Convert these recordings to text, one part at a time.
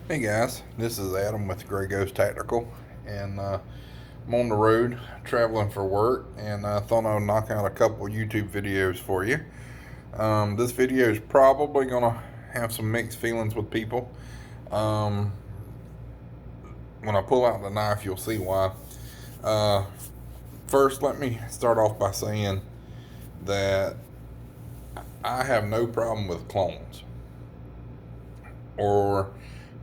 Hey guys, this is Adam with Grey Ghost Tactical, and I'm on the road traveling for work, and I thought I would knock out a couple YouTube videos for you. This video is probably gonna have some mixed feelings with people. Um, when I pull out the knife, you'll see why. Uh, First, let me start off by saying that I have no problem with clones or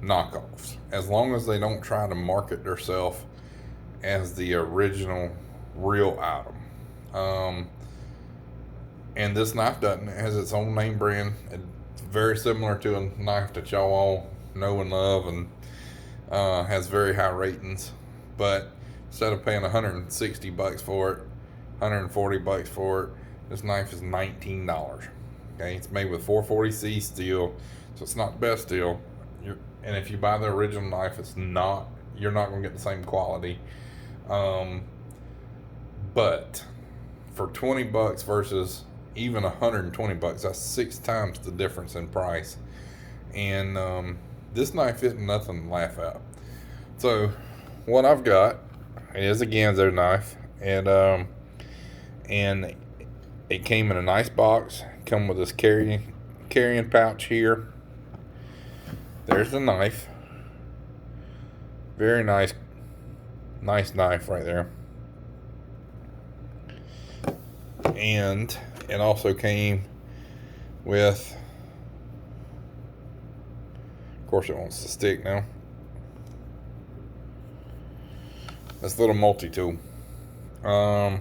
knockoffs as long as they don't try to market themselves as the original real item. Um, and this knife doesn't. It has its own name brand. It's very similar to a knife that y'all all know and love, and has very high ratings. But instead of paying $160 for it, $140 for it, this knife is $19. Okay, it's made with 440C steel, so it's not the best steel. And if you buy the original knife, you're not going to get the same quality. But for $20 versus even $120, that's 6 times the difference in price. And this knife isn't nothing to laugh at. So what I've got is a Ganzo knife, and it came in a nice box. Come with this carrying pouch here. There's the knife. Very nice knife right there. And it also came with, of course it wants to stick now, this little multi-tool. For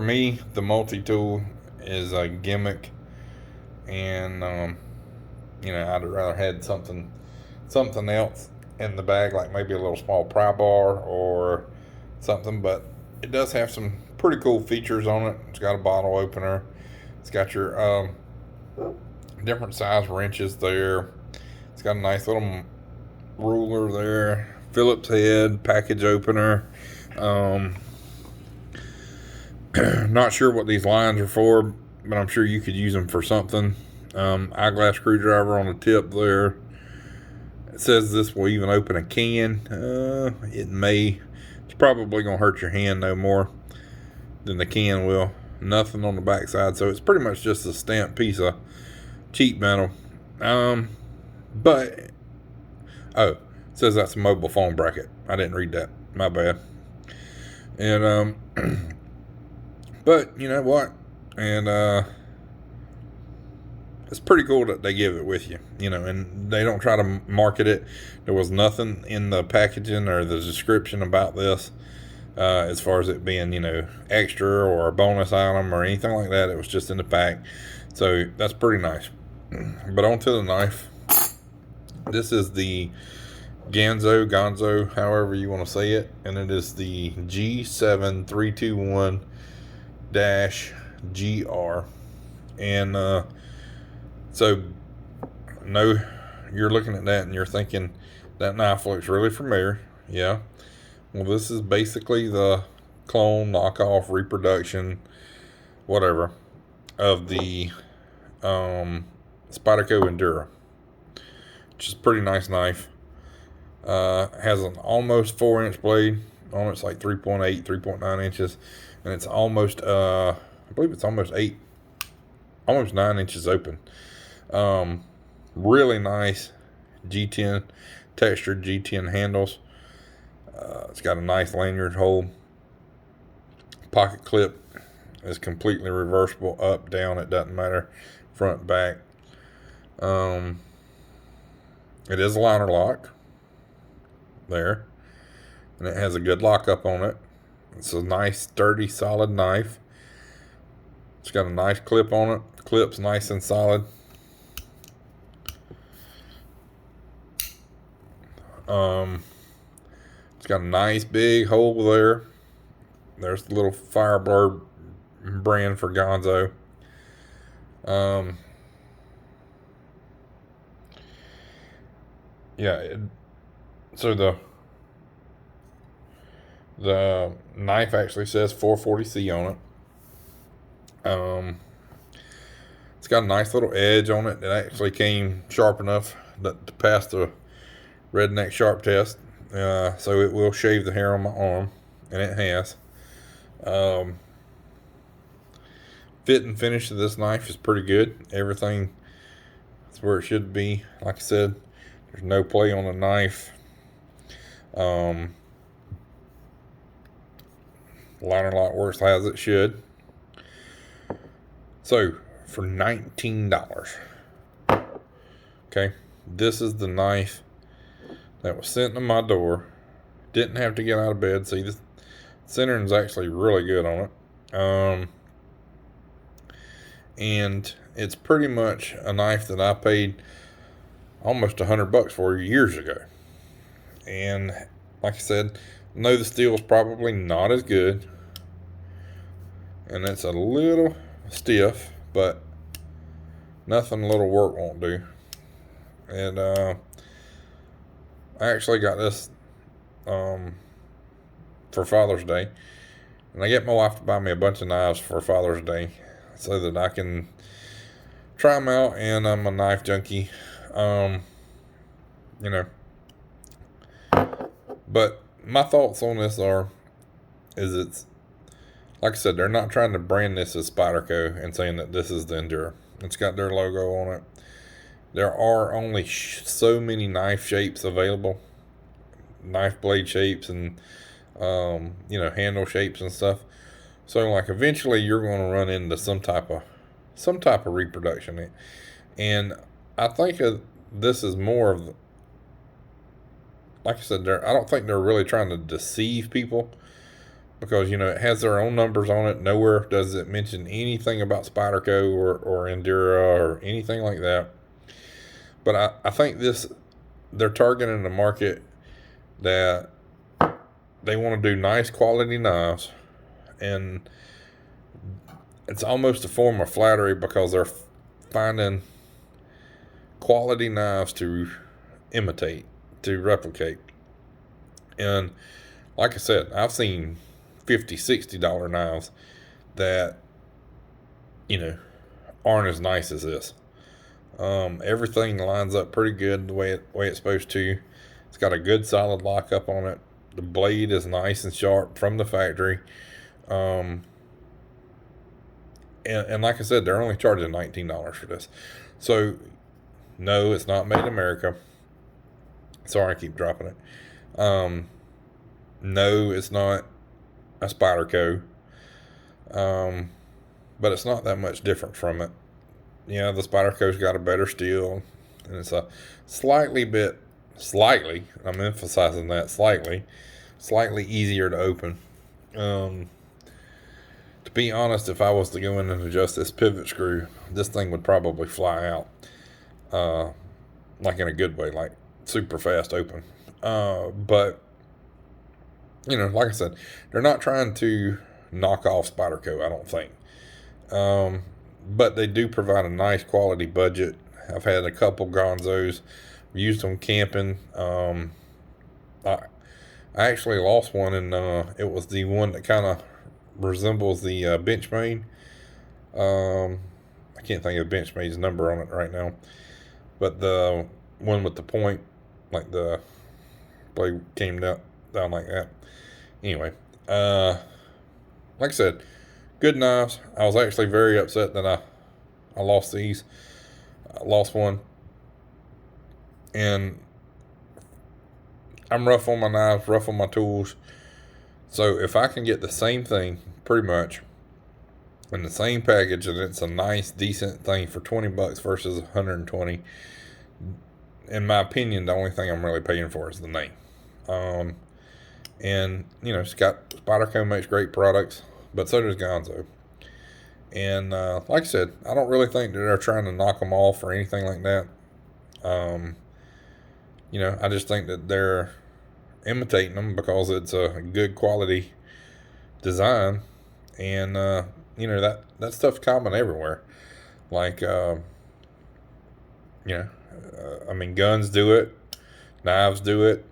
me, the multi-tool is a gimmick, and I'd rather had something else in the bag, like maybe a little small pry bar or something. But it does have some pretty cool features on it. It's got a bottle opener. It's got your different size wrenches there. It's got a nice little ruler there. Phillips head, package opener. Not sure what these lines are for, but I'm sure you could use them for something. Eyeglass screwdriver on the tip there. It says this will even open a can. It may. It's probably going to hurt your hand no more than the can will. Nothing on the back side, so it's pretty much just a stamped piece of cheap metal. But it says that's a mobile phone bracket. I didn't read that. My bad. And but you know what? And it's pretty cool that they give it with you, and they don't try to market it. There was nothing in the packaging or the description about this, as far as it being, extra or a bonus item or anything like that. It was just in the pack. So that's pretty nice. But on to the knife. This is the Gonzo, however you want to say it. And it is the G7321-GR. And, so, no, you're looking at that and you're thinking that knife looks really familiar. Yeah. Well, this is basically the clone, knockoff, reproduction, whatever, of the Spyderco Endura, which is a pretty nice knife. Has an almost 4-inch blade on it. It's like 3.8, 3.9 inches. And it's almost, I believe it's almost 9 inches open. Really nice G10, textured G10 handles. It's got a nice lanyard hole. Pocket clip is completely reversible, up, down, it doesn't matter, front, back. It is a liner lock there, and it has a good lockup on it. It's a nice, sturdy, solid knife. It's got a nice clip on it. The clip's nice and solid. It's got a nice big hole there. There's the little Firebird brand for Gonzo. So the knife actually says 440C on it. It's got a nice little edge on it. It actually came sharp enough to pass the redneck sharp test. So it will shave the hair on my arm, and it has. Um, Fit and finish of this knife is pretty good. Everything is where it should be. Like I said, there's no play on the knife. Liner lock works as it should. So for $19, okay, this is the knife that was sent to my door. Didn't have to get out of bed. See, this centering's actually really good on it. And it's pretty much a knife that I paid almost $100 for years ago. And like I said, I know the steel's probably not as good, and it's a little stiff, but nothing a little work won't do. And I actually got this for Father's Day, and I get my wife to buy me a bunch of knives for Father's Day so that I can try them out. And I'm a knife junkie, you know. But my thoughts on this is it's, like I said, they're not trying to brand this as Spyderco and saying that this is the Endure. It's got their logo on it. There are only so many knife shapes available, knife blade shapes, and handle shapes and stuff. So like eventually you're going to run into some type of reproduction, and I think this is more of, like I said, I don't think they're really trying to deceive people, because it has their own numbers on it. Nowhere does it mention anything about Spyderco or Endura or anything like that. But I think they're targeting the market that they want to do nice quality knives, and it's almost a form of flattery because they're finding quality knives to imitate, to replicate. And like I said, I've seen $50-$60 knives that aren't as nice as this. Everything lines up pretty good the way it's supposed to. It's got a good solid lockup on it. The blade is nice and sharp from the factory. And like I said, they're only charging $19 for this. So no, it's not made in America. Sorry, I keep dropping it. No, it's not a Spyderco. But it's not that much different from it. The Spyderco's got a better steel, and it's a slightly, I'm emphasizing that, slightly easier to open. To be honest, if I was to go in and adjust this pivot screw, this thing would probably fly out, like in a good way, like super fast open. But like I said, they're not trying to knock off Spyderco, I don't think. But they do provide a nice quality budget. I've had a couple Gonzos, used them camping. I actually lost one, and it was the one that kind of resembles the Benchmade. I can't think of Benchmade's number on it right now, but the one with the point, like the blade came down like that. Anyway, like I said, good knives. I was actually very upset that I lost these. I lost one, and I'm rough on my knives, rough on my tools. So if I can get the same thing, pretty much, in the same package, and it's a nice, decent thing for $20 versus $120, in my opinion, the only thing I'm really paying for is the name. And Spyderco makes great products, but so does Gonzo. And like I said, I don't really think that they're trying to knock them off or anything like that. I just think that they're imitating them because it's a good quality design, and that stuff's common everywhere. Like guns do it, knives do it.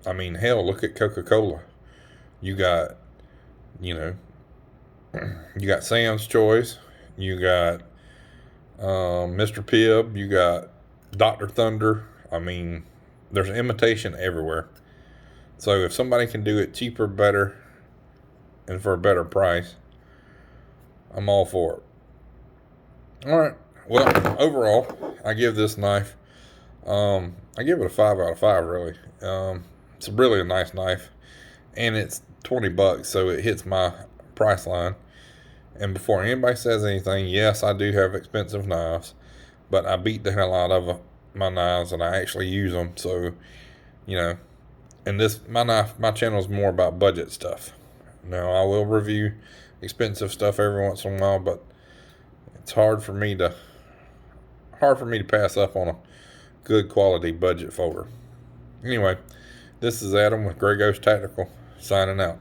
Hell, look at Coca-Cola. You got Sam's Choice. You got Mr. Pibb. You got Dr. Thunder. I mean, there's imitation everywhere. So if somebody can do it cheaper, better, and for a better price, I'm all for it. All right. Well, overall, I give this knife. I give it a 5 out of 5. Really. It's really a nice knife, and it's $20, so it hits my price line. And before anybody says anything, yes, I do have expensive knives, but I beat the hell out of my knives, and I actually use them. So, you know, and my channel is more about budget stuff. Now, I will review expensive stuff every once in a while, but it's hard for me to pass up on a good quality budget folder. Anyway, this is Adam with Grey Ghost Tactical signing out.